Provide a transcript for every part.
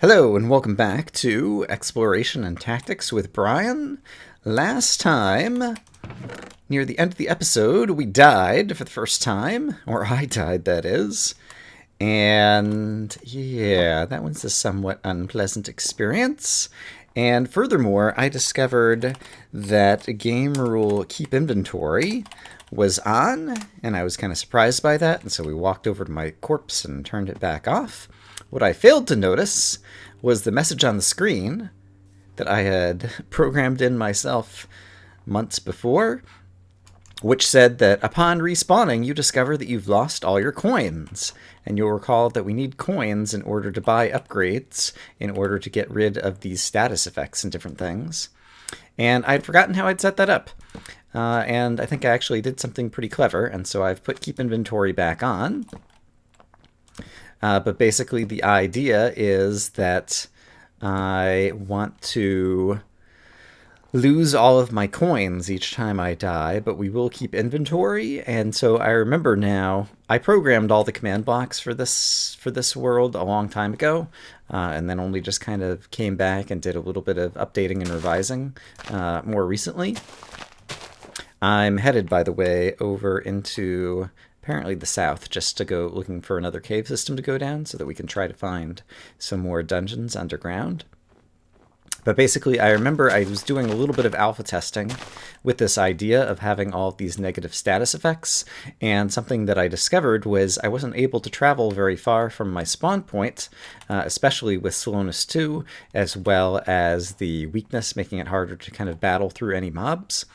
Hello and welcome back to Exploration and Tactics with Brian. Last time, near the end of the episode, we died for the first time, or I died, that is. And yeah, that was a somewhat unpleasant experience. And furthermore, I discovered that game rule keep inventory was on, and I was kind of surprised by that, and so we walked over to my corpse and turned it back off. What I failed to notice was the message on the screen that I had programmed in myself months before, which said that upon respawning, you discover that you've lost all your coins. And you'll recall that we need coins in order to buy upgrades, in order to get rid of these status effects and different things. And I'd forgotten how I'd set that up. And I think I actually did something pretty clever, and so I've put keep inventory back on. But basically the idea is that I want to lose all of my coins each time I die, but we will keep inventory. And so I remember now, I programmed all the command blocks for this world a long time ago, and then only just kind of came back and did a little bit of updating and revising more recently. I'm headed, by the way, over into apparently the south, just to go looking for another cave system to go down so that we can try to find some more dungeons underground. But basically, I remember I was doing a little bit of alpha testing with this idea of having all of these negative status effects, and something that I discovered was I wasn't able to travel very far from my spawn point, especially with slowness 2, as well as the weakness making it harder to kind of battle through any mobs.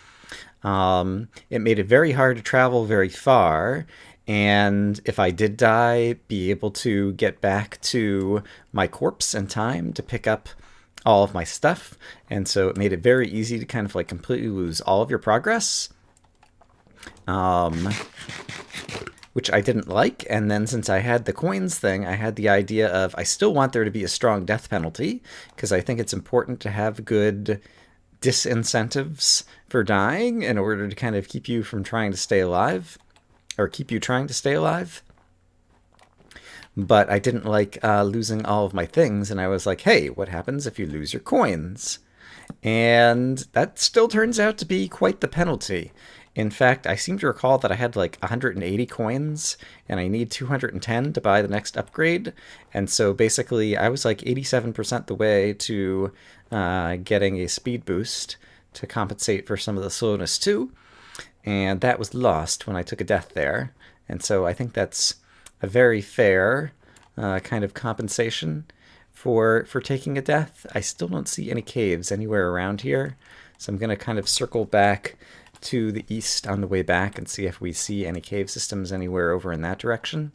It made it very hard to travel very far, and if I did die, be able to get back to my corpse in time to pick up all of my stuff. And so it made it very easy to kind of like completely lose all of your progress, which I didn't like. And then since I had the coins thing, I had the idea of I still want there to be a strong death penalty, because I think it's important to have good disincentives for dying in order to kind of keep you from trying to stay alive, or keep you trying to stay alive. But I didn't like losing all of my things, and I was like, hey, what happens if you lose your coins? And that still turns out to be quite the penalty. In fact, I seem to recall that I had like 180 coins, and I need 210 to buy the next upgrade. And so basically, I was like 87% the way to getting a speed boost to compensate for some of the slowness too. And that was lost when I took a death there. And so I think that's a very fair kind of compensation for taking a death. I still don't see any caves anywhere around here, so I'm going to kind of circle back to the east on the way back and see if we see any cave systems anywhere over in that direction.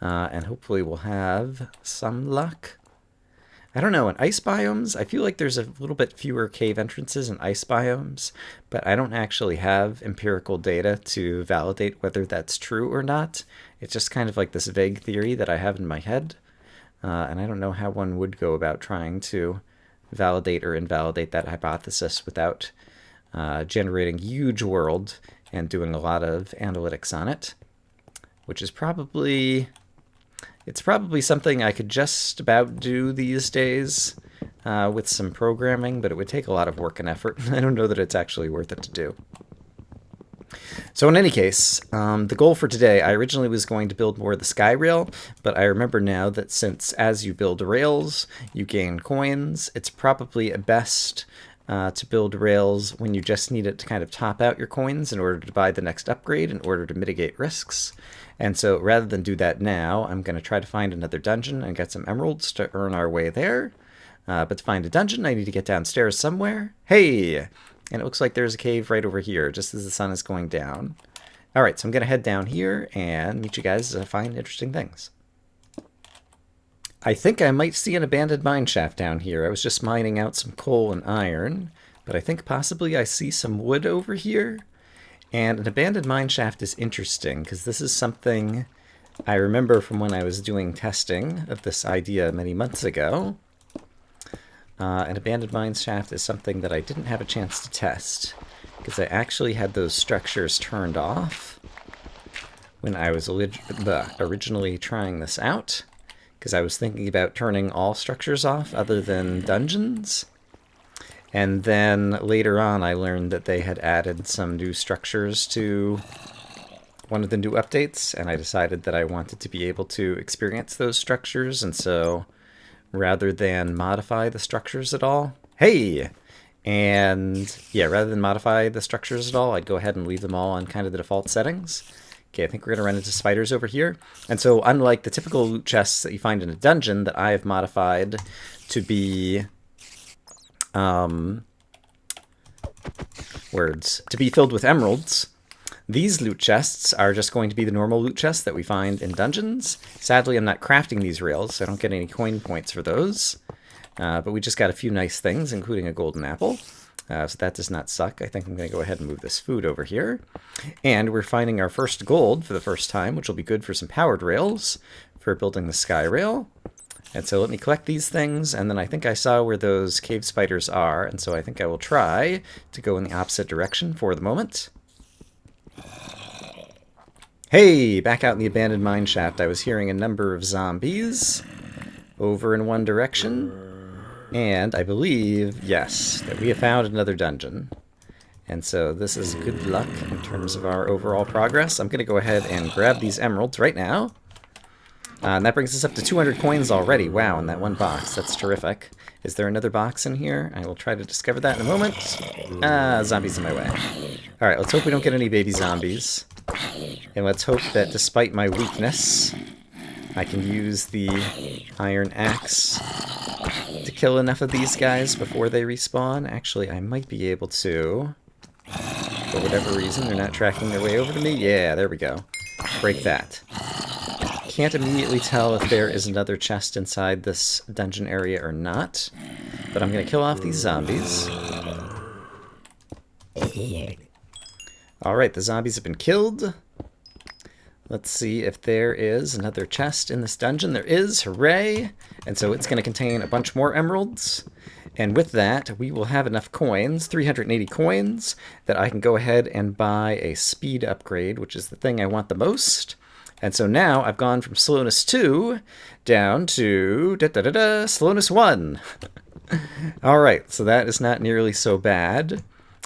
And hopefully we'll have some luck. I don't know, in ice biomes, I feel like there's a little bit fewer cave entrances in ice biomes, but I don't actually have empirical data to validate whether that's true or not. It's just kind of like this vague theory that I have in my head, and I don't know how one would go about trying to validate or invalidate that hypothesis without generating a huge world and doing a lot of analytics on it, which is probably... It's probably something I could just about do these days with some programming, but it would take a lot of work and effort. I don't know that it's actually worth it to do. So in any case, the goal for today, I originally was going to build more of the sky rail, but I remember now that since as you build rails, you gain coins, it's probably best to build rails when you just need it to kind of top out your coins in order to buy the next upgrade in order to mitigate risks. And so rather than do that now, I'm going to try to find another dungeon and get some emeralds to earn our way there. But to find a dungeon, I need to get downstairs somewhere. Hey! And it looks like there's a cave right over here, just as the sun is going down. Alright, so I'm going to head down here and meet you guys as I find interesting things. I think I might see an abandoned mineshaft down here. I was just mining out some coal and iron, but I think possibly I see some wood over here. And an abandoned mineshaft is interesting, because this is something I remember from when I was doing testing of this idea many months ago. An abandoned mineshaft is something that I didn't have a chance to test, because I actually had those structures turned off when I was originally trying this out, because I was thinking about turning all structures off other than dungeons. And then later on, I learned that they had added some new structures to one of the new updates, and I decided that I wanted to be able to experience those structures, and so rather than modify the structures at all, rather than modify the structures at all, I'd go ahead and leave them all on kind of the default settings. Okay, I think we're going to run into spiders over here. And so unlike the typical loot chests that you find in a dungeon that I have modified to be to be filled with emeralds, these loot chests are just going to be the normal loot chests that we find in dungeons. Sadly, I'm not crafting these rails, so I don't get any coin points for those. But we just got a few nice things, including a golden apple. So that does not suck. I think I'm going to go ahead and move this food over here. And we're finding our first gold for the first time, which will be good for some powered rails for building the sky rail. And so let me collect these things, and then I think I saw where those cave spiders are, and so I think I will try to go in the opposite direction for the moment. Hey, back out in the abandoned mine shaft, I was hearing a number of zombies over in one direction. And I believe, yes, that we have found another dungeon. And so this is good luck in terms of our overall progress. I'm going to go ahead and grab these emeralds right now. And that brings us up to 200 coins already. Wow, in that one box. That's terrific. Is there another box in here? I will try to discover that in a moment. Zombies in my way. Alright, let's hope we don't get any baby zombies. And let's hope that despite my weakness, I can use the iron axe to kill enough of these guys before they respawn. Actually, I might be able to. For whatever reason, they're not tracking their way over to me. Yeah, there we go. Break that. Can't immediately tell if there is another chest inside this dungeon area or not, but I'm going to kill off these zombies. Alright, the zombies have been killed. Let's see if there is another chest in this dungeon. There is, hooray! And so it's going to contain a bunch more emeralds. And with that, we will have enough coins, 380 coins, that I can go ahead and buy a speed upgrade, which is the thing I want the most. And so now I've gone from slowness 2 down to slowness 1. Alright, so that is not nearly so bad.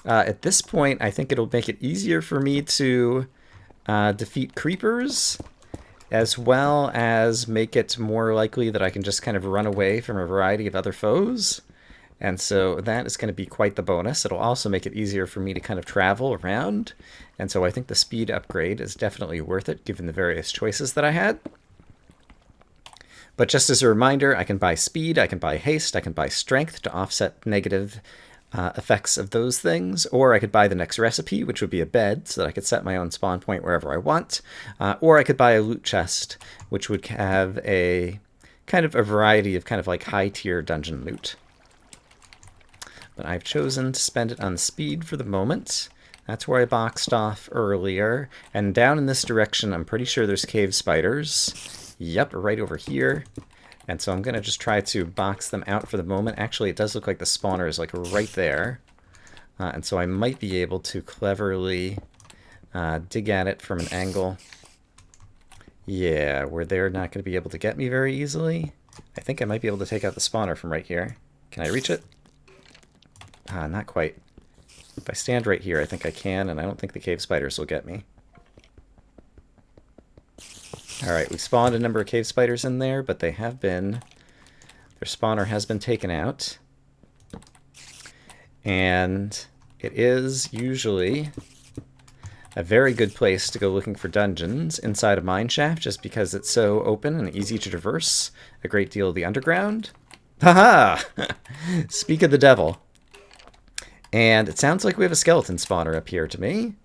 At this point, I think it'll make it easier for me to defeat creepers, as well as make it more likely that I can just kind of run away from a variety of other foes. And so that is going to be quite the bonus. It'll also make it easier for me to kind of travel around. And so I think the speed upgrade is definitely worth it, given the various choices that I had. But just as a reminder, I can buy speed, I can buy haste, I can buy strength to offset negative effects of those things, or I could buy the next recipe, which would be a bed, so that I could set my own spawn point wherever I want, or I could buy a loot chest, which would have a kind of a variety of kind of like high-tier dungeon loot. But I've chosen to spend it on speed for the moment. That's where I boxed off earlier, and down in this direction, I'm pretty sure there's cave spiders. Yep, right over here. And so I'm going to just try to box them out for the moment. Actually, it does look like the spawner is like right there. And so I might be able to cleverly dig at it from an angle. Yeah, where they're not going to be able to get me very easily. I think I might be able to take out the spawner from right here. Can I reach it? Not quite. If I stand right here, I think I can, and I don't think the cave spiders will get me. Alright, we spawned a number of cave spiders in there, but they have been... their spawner has been taken out. And it is usually a very good place to go looking for dungeons inside a mineshaft, just because it's so open and easy to traverse a great deal of the underground. Haha! Speak of the devil. And it sounds like we have a skeleton spawner up here to me.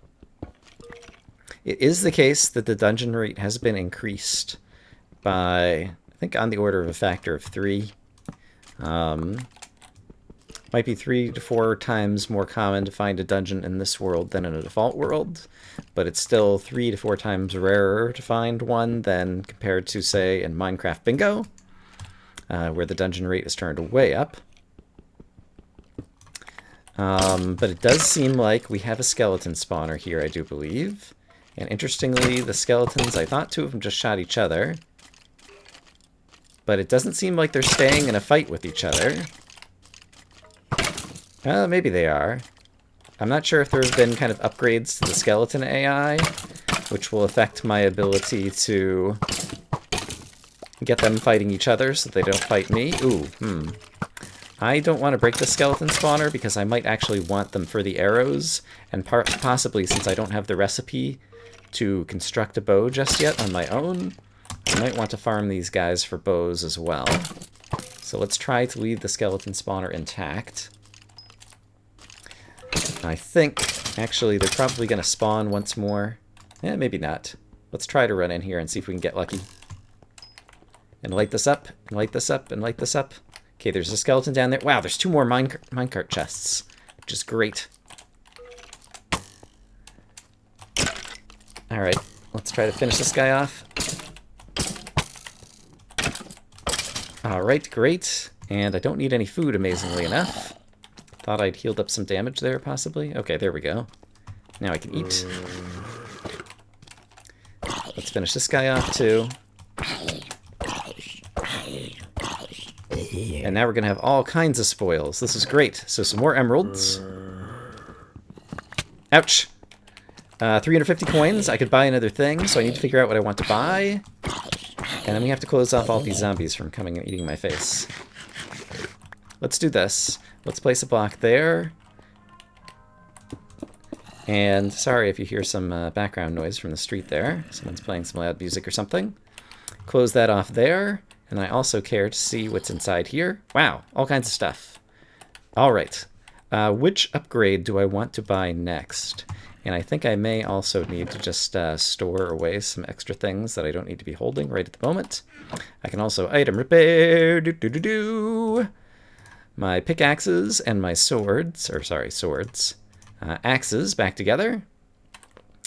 It is the case that the dungeon rate has been increased by, I think, on the order of a factor of 3. Might be 3 to 4 times more common to find a dungeon in this world than in a default world, but it's still 3 to 4 times rarer to find one than compared to, say, in Minecraft Bingo, where the dungeon rate is turned way up. But it does seem like we have a skeleton spawner here, I do believe. And interestingly, the skeletons, I thought 2 of them just shot each other. but it doesn't seem like they're staying in a fight with each other. Maybe they are. I'm not sure if there have been kind of upgrades to the skeleton AI, which will affect my ability to get them fighting each other so they don't fight me. Ooh, I don't want to break the skeleton spawner because I might actually want them for the arrows, and possibly since I don't have the recipe to construct a bow just yet on my own, I might want to farm these guys for bows as well. So let's try to leave the skeleton spawner intact. I think, actually, they're probably going to spawn once more. Maybe not. Let's try to run in here and see if we can get lucky. And light this up, and light this up, and light this up. Okay, there's a skeleton down there. Wow, there's 2 more minecart chests, which is great. Alright, let's try to finish this guy off. Alright, great. And I don't need any food, amazingly enough. Thought I'd healed up some damage there, possibly. Okay, there we go. Now I can eat. Let's finish this guy off, too. And now we're going to have all kinds of spoils. This is great. So some more emeralds. Ouch. 350 coins. I could buy another thing, so I need to figure out what I want to buy. And then we have to close off all these zombies from coming and eating my face. Let's do this. Let's place a block there. And sorry if you hear some background noise from the street there. Someone's playing some loud music or something. Close that off there. And I also care to see what's inside here. Wow, all kinds of stuff. All right. Which upgrade do I want to buy next? And I think I may also need to just store away some extra things that I don't need to be holding right at the moment. I can also item repair. My pickaxes and my swords, or sorry, swords. Axes back together.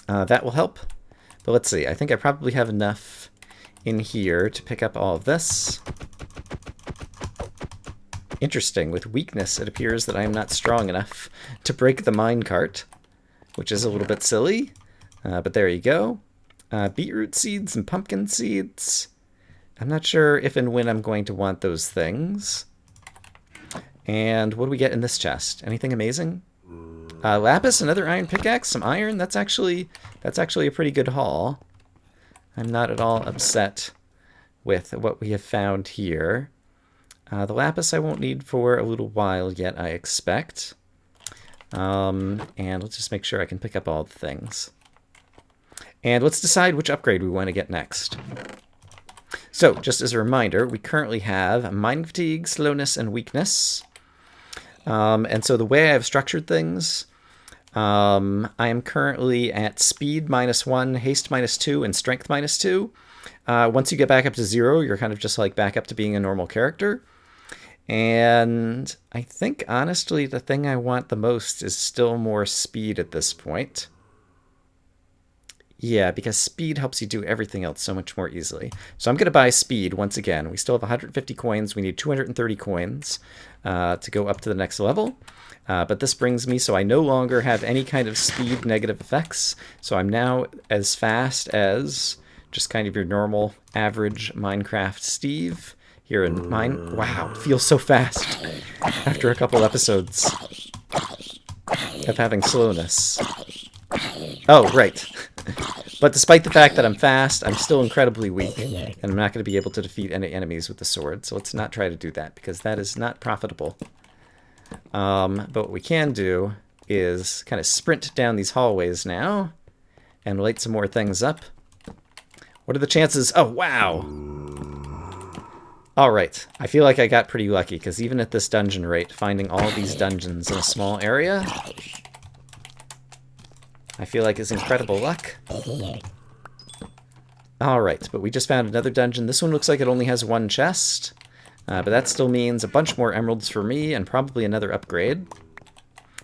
That will help. But let's see, I think I probably have enough in here to pick up all of this. Interesting, with weakness it appears that I am not strong enough to break the minecart, which is a little bit silly, but there you go. Beetroot seeds and pumpkin seeds. I'm not sure if and when I'm going to want those things. And what do we get in this chest? Anything amazing? Lapis, another iron pickaxe, some iron. That's actually a pretty good haul. I'm not at all upset with what we have found here. The lapis I won't need for a little while yet, I expect. And let's just make sure I can pick up all the things. And let's decide which upgrade we want to get next. So, just as a reminder, we currently have mining fatigue, slowness, and weakness. And so the way I've structured things, I am currently at speed -1, haste -2, and strength -2. Once you get back up to 0, you're kind of just like back up to being a normal character. And I think, honestly, the thing I want the most is still more speed at this point. Yeah, because speed helps you do everything else so much more easily. So I'm going to buy speed once again. We still have 150 coins. We need 230 coins to go up to the next level. But this brings me so I no longer have any kind of speed negative effects. So I'm now as fast as just kind of your normal average Minecraft Steve here in mine. Wow, it feels so fast after a couple episodes of having slowness. Oh, right. But despite the fact that I'm fast, I'm still incredibly weak, and I'm not going to be able to defeat any enemies with the sword. So let's not try to do that, because that is not profitable. But what we can do is kind of sprint down these hallways now, and light some more things up. What are the chances? Oh, wow! Alright, I feel like I got pretty lucky, because even at this dungeon rate, finding all these dungeons in a small area, I feel like is incredible luck. Alright, but we just found another dungeon. This one looks like it only has one chest, but that still means a bunch more emeralds for me and probably another upgrade.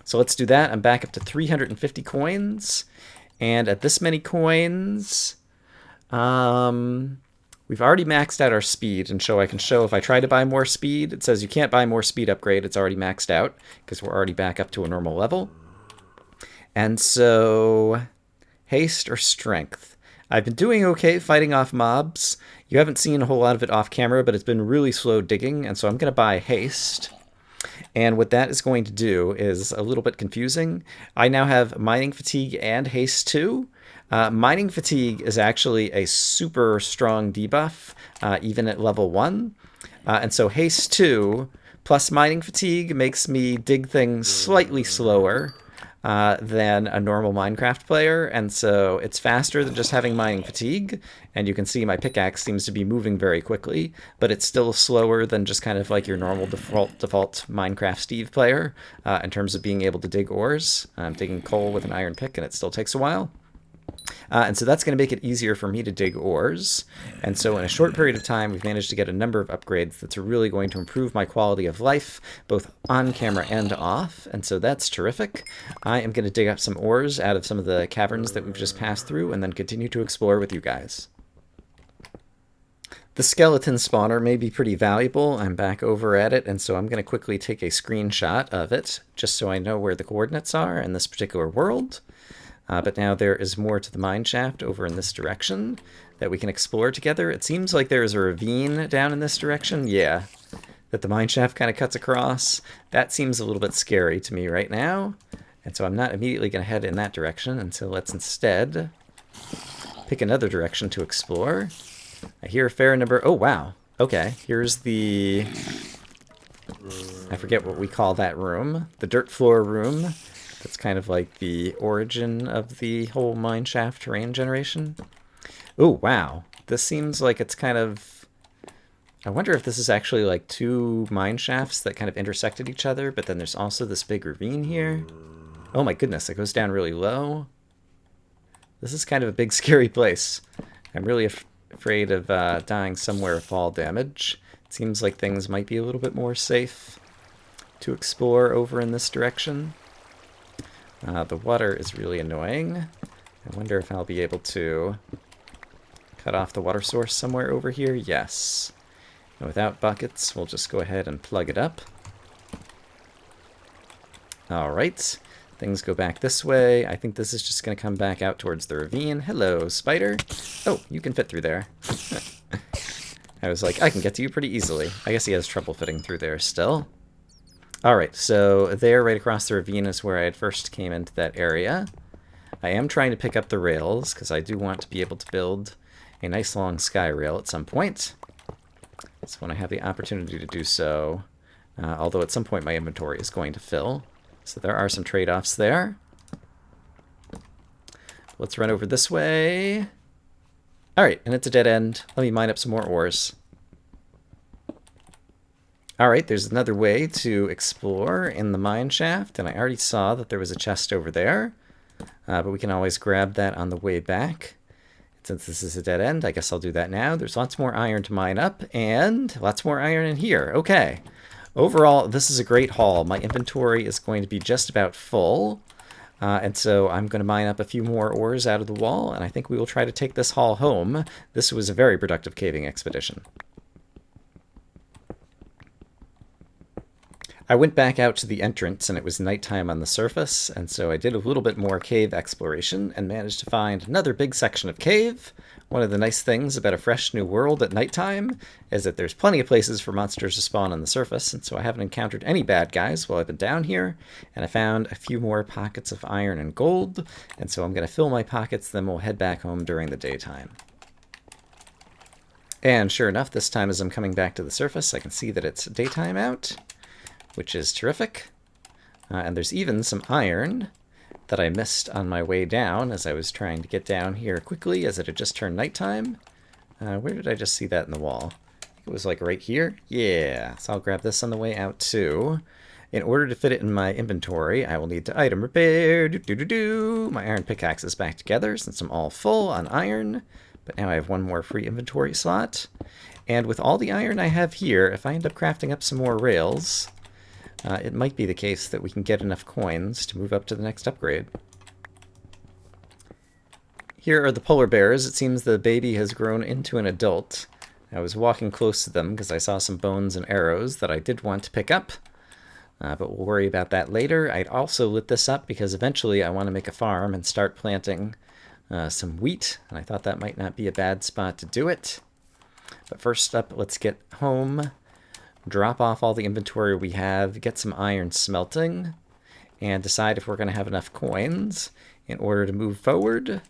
So let's do that. I'm back up to 350 coins, and at this many coins, we've already maxed out our speed, and so I can show if I try to buy more speed, it says you can't buy more speed upgrade, it's already maxed out, because we're already back up to a normal level. And so, haste or strength? I've been doing okay fighting off mobs. You haven't seen a whole lot of it off camera, but it's been really slow digging, and so I'm going to buy haste. And what that is going to do is a little bit confusing. I now have mining fatigue and haste 2. Mining fatigue is actually a super strong debuff, even at level 1. And so haste 2 plus mining fatigue makes me dig things slightly slower than a normal Minecraft player, and so it's faster than just having mining fatigue, and you can see my pickaxe seems to be moving very quickly, but it's still slower than just kind of like your normal default Minecraft Steve player in terms of being able to dig ores. I'm digging coal with an iron pick, and it still takes a while. And so that's going to make it easier for me to dig ores. And so in a short period of time, we've managed to get a number of upgrades that's really going to improve my quality of life, both on camera and off. And so that's terrific. I am going to dig up some ores out of some of the caverns that we've just passed through and then continue to explore with you guys. The skeleton spawner may be pretty valuable. I'm back over at it, and so I'm going to quickly take a screenshot of it, just so I know where the coordinates are in this particular world. But now there is more to the mineshaft over in this direction that we can explore together. It seems like there is a ravine down in this direction. Yeah, that the mineshaft kind of cuts across. That seems a little bit scary to me right now. And so I'm not immediately going to head in that direction. And so let's instead pick another direction to explore. I hear a fair number. Oh, wow. Okay, here's the... I forget what we call that room. The dirt floor room. That's kind of like the origin of the whole mineshaft terrain generation. Oh, wow. This seems like it's kind of... I wonder if this is actually like two mineshafts that kind of intersected each other, but then there's also this big ravine here. Oh my goodness, it goes down really low. This is kind of a big, scary place. I'm really afraid of dying somewhere of fall damage. It seems like things might be a little bit more safe to explore over in this direction. The water is really annoying. I wonder if I'll be able to cut off the water source somewhere over here. Yes. And without buckets, we'll just go ahead and plug it up. Alright. Things go back this way. I think this is just going to come back out towards the ravine. Hello, spider. Oh, you can fit through there. I was like, I can get to you pretty easily. I guess he has trouble fitting through there still. Alright, so there right across the ravine is where I had first came into that area. I am trying to pick up the rails, because I do want to be able to build a nice long sky rail at some point. So when I have the opportunity to do so, although at some point my inventory is going to fill. So there are some trade-offs there. Let's run over this way. Alright, and it's a dead end. Let me mine up some more ores. Alright, there's another way to explore in the mineshaft, and I already saw that there was a chest over there. But we can always grab that on the way back. Since this is a dead end, I guess I'll do that now. There's lots more iron to mine up, and lots more iron in here. Okay. Overall, this is a great haul. My inventory is going to be just about full. And so I'm going to mine up a few more ores out of the wall, and I think we will try to take this haul home. This was a very productive caving expedition. I went back out to the entrance, and it was nighttime on the surface, and so I did a little bit more cave exploration and managed to find another big section of cave. One of the nice things about a fresh new world at nighttime is that there's plenty of places for monsters to spawn on the surface, and so I haven't encountered any bad guys while I've been down here, and I found a few more pockets of iron and gold, and so I'm going to fill my pockets, then we'll head back home during the daytime. And sure enough, this time as I'm coming back to the surface, I can see that it's daytime out, which is terrific. And there's even some iron that I missed on my way down as I was trying to get down here quickly as it had just turned nighttime. Where did I just see that in the wall? I think it was like right here. Yeah, so I'll grab this on the way out too. In order to fit it in my inventory, I will need to item repair. My iron pickaxe is back together since I'm all full on iron. But now I have one more free inventory slot. And with all the iron I have here, if I end up crafting up some more rails, it might be the case that we can get enough coins to move up to the next upgrade. Here are the polar bears. It seems the baby has grown into an adult. I was walking close to them because I saw some bones and arrows that I did want to pick up. But we'll worry about that later. I'd also lit this up because eventually I want to make a farm and start planting some wheat, and I thought that might not be a bad spot to do it. But first up, let's get home, drop off all the inventory we have, get some iron smelting, and decide if we're going to have enough coins in order to move forward.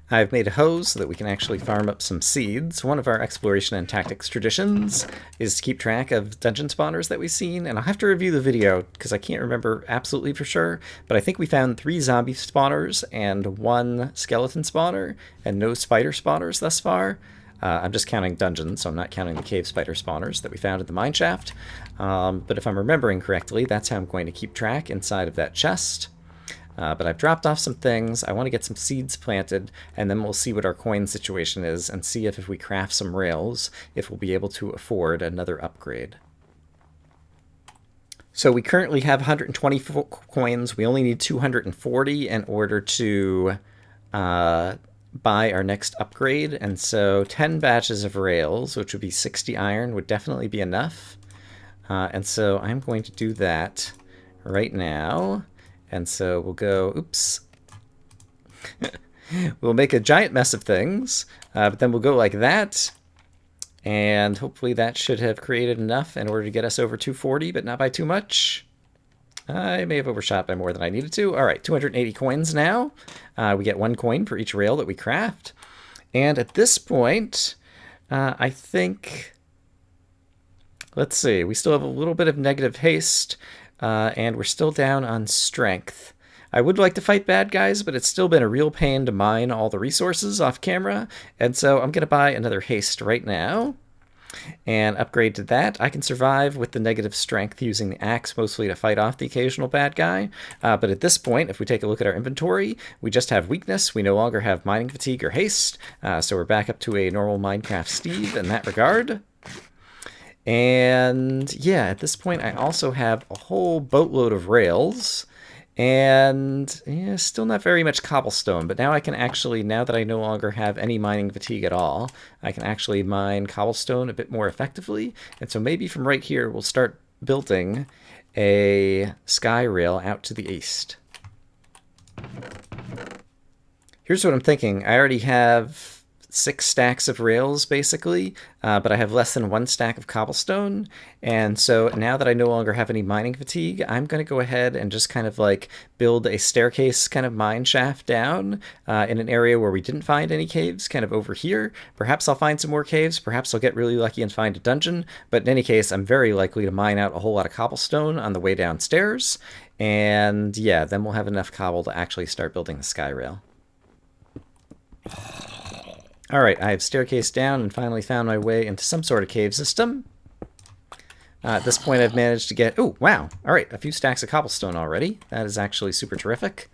I've made a hose so that we can actually farm up some seeds. One of our exploration and tactics traditions is to keep track of dungeon spawners that we've seen, and I'll have to review the video because I can't remember absolutely for sure, but I think we found 3 zombie spawners and 1 skeleton spawner, and no spider spawners thus far. I'm just counting dungeons, so I'm not counting the cave spider spawners that we found in the mineshaft. But if I'm remembering correctly, that's how I'm going to keep track inside of that chest. But I've dropped off some things. I want to get some seeds planted, and then we'll see what our coin situation is and see if we craft some rails, if we'll be able to afford another upgrade. So we currently have 120 coins. We only need 240 in order to buy our next upgrade. And so 10 batches of rails, which would be 60 iron, would definitely be enough. And so I'm going to do that right now. And so we'll go, oops, we'll make a giant mess of things, but then we'll go like that, and hopefully that should have created enough in order to get us over 240, but not by too much. I may have overshot by more than I needed to. All right, 280 coins now. We get 1 coin for each rail that we craft. And at this point, I think, let's see, we still have a little bit of negative haste. And we're still down on strength. I would like to fight bad guys, but it's still been a real pain to mine all the resources off camera, and so I'm going to buy another haste right now and upgrade to that. I can survive with the negative strength using the axe mostly to fight off the occasional bad guy, but at this point, if we take a look at our inventory, we just have weakness. We no longer have mining fatigue or haste, so we're back up to a normal Minecraft Steve in that regard. And yeah, at this point, I also have a whole boatload of rails, and yeah, still not very much cobblestone, but now I can actually, now that I no longer have any mining fatigue at all, I can actually mine cobblestone a bit more effectively. And so maybe from right here, we'll start building a sky rail out to the east. Here's what I'm thinking. I already have 6 stacks of rails, basically, but I have less than 1 stack of cobblestone, and so now that I no longer have any mining fatigue, I'm going to go ahead and just kind of like build a staircase kind of mine shaft down in an area where we didn't find any caves, kind of over here. Perhaps I'll find some more caves, perhaps I'll get really lucky and find a dungeon, but in any case, I'm very likely to mine out a whole lot of cobblestone on the way downstairs, and yeah, then we'll have enough cobble to actually start building the sky rail. All right, I have staircased down and finally found my way into some sort of cave system. At this point, I've managed to get... Oh, wow. All right, a few stacks of cobblestone already. That is actually super terrific.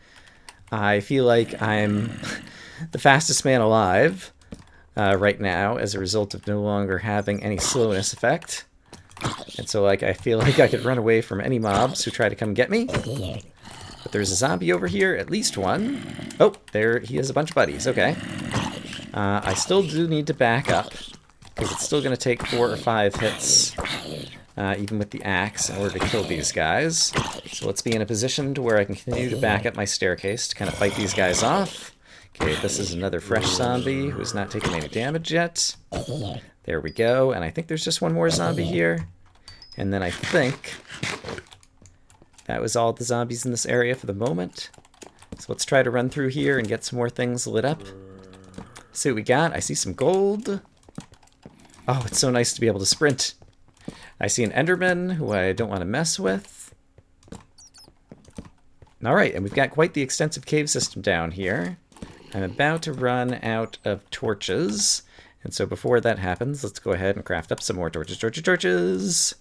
I feel like I'm the fastest man alive right now as a result of no longer having any slowness effect. And so, like, I feel like I could run away from any mobs who try to come get me. But there's a zombie over here, at least one. Oh, there he has a bunch of buddies. Okay. I still do need to back up, because it's still going to take 4 or 5 hits, even with the axe, in order to kill these guys. So let's be in a position to where I can continue to back up my staircase to kind of fight these guys off. Okay, this is another fresh zombie who's not taking any damage yet. There we go, and I think there's just one more zombie here. And then I think that was all the zombies in this area for the moment. So let's try to run through here and get some more things lit up. See what we got. I see some gold. Oh, it's so nice to be able to sprint. I see an Enderman who I don't want to mess with. All right, and we've got quite the extensive cave system down here. I'm about to run out of torches. And so before that happens, let's go ahead and craft up some more torches.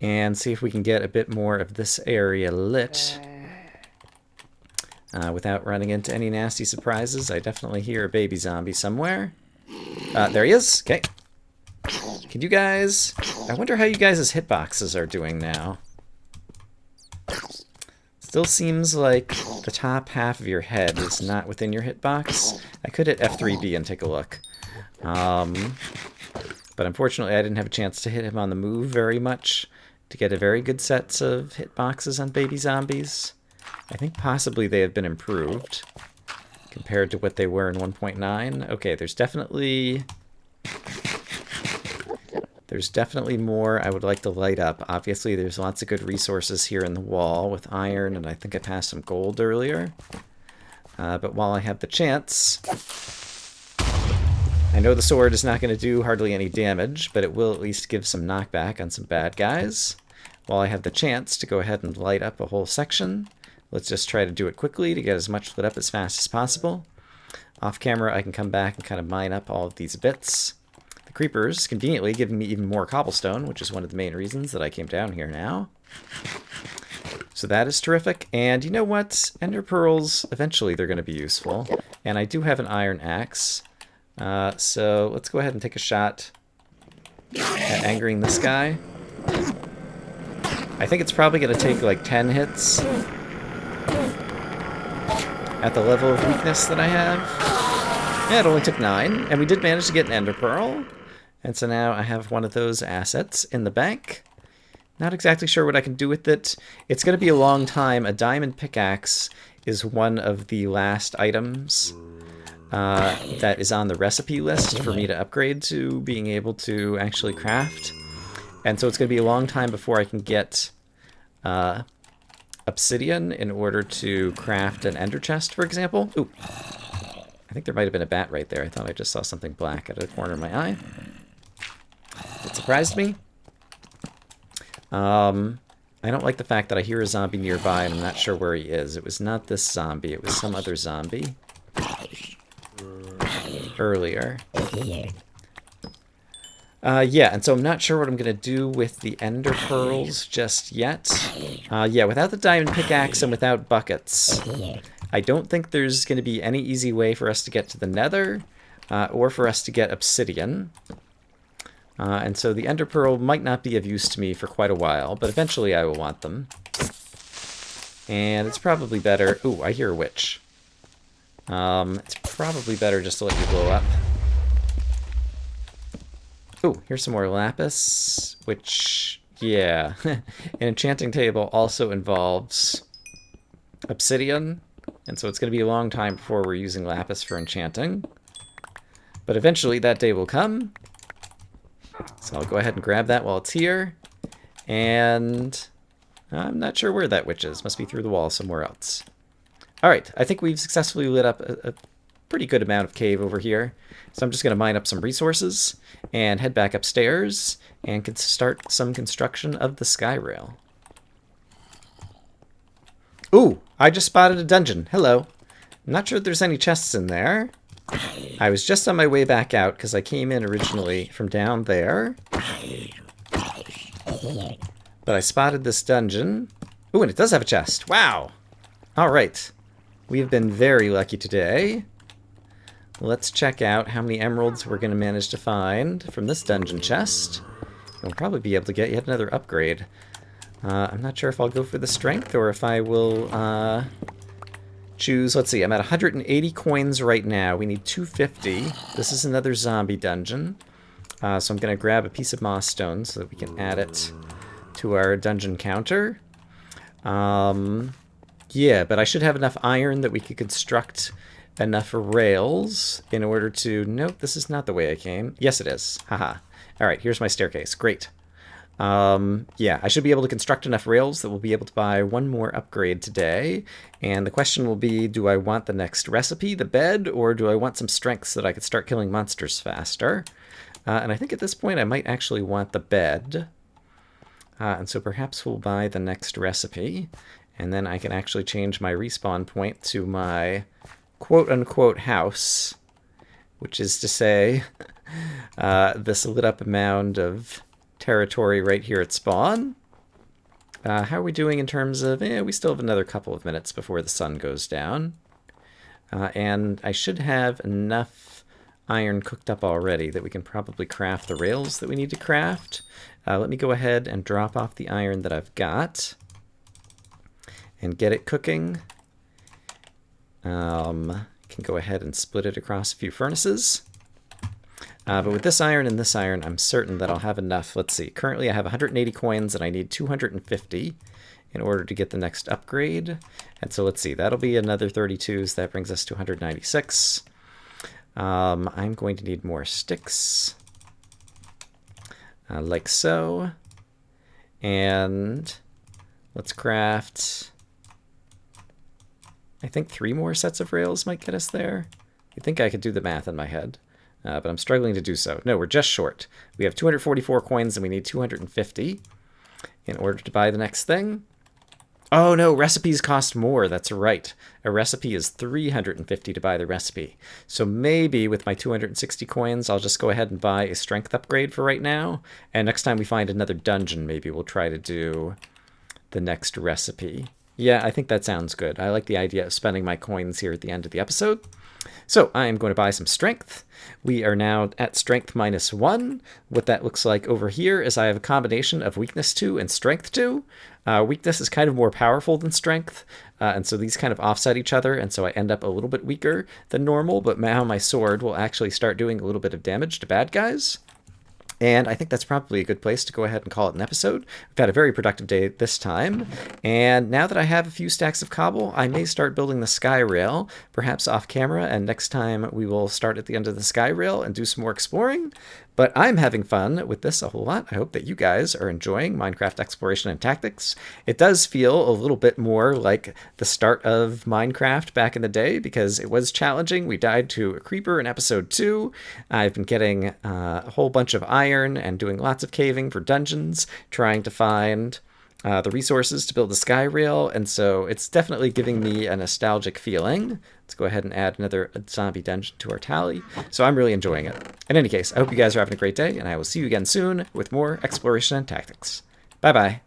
And see if we can get a bit more of this area lit. Without running into any nasty surprises. I definitely hear a baby zombie somewhere. There he is. Okay. Can you guys... I wonder how you guys' hitboxes are doing now. Still seems like the top half of your head is not within your hitbox. I could hit F3B and take a look. But unfortunately, I didn't have a chance to hit him on the move very much to get a very good set of hitboxes on baby zombies. I think possibly they have been improved compared to what they were in 1.9. Okay, there's definitely more I would like to light up. Obviously, there's lots of good resources here in the wall with iron, and I think I passed some gold earlier. But while I have the chance, I know the sword is not going to do hardly any damage, but it will at least give some knockback on some bad guys. While I have the chance to go ahead and light up a whole section, let's just try to do it quickly to get as much lit up as fast as possible. Off camera, I can come back and kind of mine up all of these bits. The creepers conveniently giving me even more cobblestone, which is one of the main reasons that I came down here now. So that is terrific. And you know what? Ender pearls, eventually they're going to be useful. And I do have an iron axe. So let's go ahead and take a shot at angering this guy. I think it's probably going to take like 10 hits at the level of weakness that I have. Yeah, it only took 9. And we did manage to get an ender pearl. And so now I have one of those assets in the bank. Not exactly sure what I can do with it. It's going to be a long time. A diamond pickaxe is one of the last items that is on the recipe list for me to upgrade to being able to actually craft. And so it's going to be a long time before I can get obsidian in order to craft an ender chest, for example. Ooh, I think there might have been a bat right there. I thought I just saw something black at the corner of my eye. It surprised me. I don't like the fact that I hear a zombie nearby and I'm not sure where he is. It was not this zombie. It was some other zombie earlier. Yeah, and so I'm not sure what I'm going to do with the ender pearls just yet. Yeah, without the diamond pickaxe and without buckets, I don't think there's going to be any easy way for us to get to the nether or for us to get obsidian. And so the ender pearl might not be of use to me for quite a while, but eventually I will want them. And it's probably better... Ooh, I hear a witch. It's probably better just to let you blow up. Ooh, here's some more lapis, which, yeah. An enchanting table also involves obsidian, and so it's going to be a long time before we're using lapis for enchanting. But eventually that day will come. So I'll go ahead and grab that while it's here. And I'm not sure where that witch is. Must be through the wall somewhere else. All right, I think we've successfully lit up a pretty good amount of cave over here. So I'm just going to mine up some resources and head back upstairs and start some construction of the sky rail. Ooh, I just spotted a dungeon. Hello. I'm not sure if there's any chests in there. I was just on my way back out because I came in originally from down there. But I spotted this dungeon. Ooh, and it does have a chest. Wow. All right. We have been very lucky today. Let's check out how many emeralds we're going to manage to find from this dungeon chest. We'll probably be able to get yet another upgrade. I'm not sure if I'll go for the strength or if I will choose... Let's see, I'm at 180 coins right now. We need 250. This is another zombie dungeon. So I'm going to grab a piece of moss stone so that we can add it to our dungeon counter. Yeah, but I should have enough iron that we could construct enough rails in order to... Nope, this is not the way I came. Yes, it is. Haha. All right, here's my staircase. Great. Yeah, I should be able to construct enough rails that we'll be able to buy one more upgrade today. And the question will be, do I want the next recipe, the bed, or do I want some strength so that I could start killing monsters faster? And I think at this point I might actually want the bed. And so perhaps we'll buy the next recipe. And then I can actually change my respawn point to my quote-unquote house, which is to say this lit up mound of territory right here at spawn. How are we doing in terms of... we still have another couple of minutes before the sun goes down. And I should have enough iron cooked up already that we can probably craft the rails that we need to craft. Let me go ahead and drop off the iron that I've got and get it cooking. Can go ahead and split it across a few furnaces. But with this iron and this iron, I'm certain that I'll have enough. Let's see. Currently, I have 180 coins, and I need 250 in order to get the next upgrade. And so let's see, that'll be another 32, so that brings us to 196. I'm going to need more sticks, like so. And let's craft, I think 3 more sets of rails might get us there. You'd think I could do the math in my head, but I'm struggling to do so. No, we're just short. We have 244 coins and we need 250 in order to buy the next thing. Oh no, recipes cost more. That's right. A recipe is 350 to buy the recipe. So maybe with my 260 coins, I'll just go ahead and buy a strength upgrade for right now. And next time we find another dungeon, maybe we'll try to do the next recipe. Yeah, I think that sounds good. I like the idea of spending my coins here at the end of the episode. So I am going to buy some strength. We are now at strength -1. What that looks like over here is I have a combination of weakness 2 and strength 2. Weakness is kind of more powerful than strength, and so these kind of offset each other, and so I end up a little bit weaker than normal, but now my sword will actually start doing a little bit of damage to bad guys. And I think that's probably a good place to go ahead and call it an episode. We've had a very productive day this time. And now that I have a few stacks of cobble, I may start building the sky rail, perhaps off camera. And next time we will start at the end of the sky rail and do some more exploring. But I'm having fun with this a whole lot. I hope that you guys are enjoying Minecraft Exploration and Tactics. It does feel a little bit more like the start of Minecraft back in the day because it was challenging. We died to a creeper in episode 2. I've been getting a whole bunch of iron and doing lots of caving for dungeons, trying to find the resources to build the sky rail, and so it's definitely giving me a nostalgic feeling. Let's go ahead and add another zombie dungeon to our tally. So I'm really enjoying it. In any case, I hope you guys are having a great day, and I will see you again soon with more Exploration and Tactics. Bye-bye.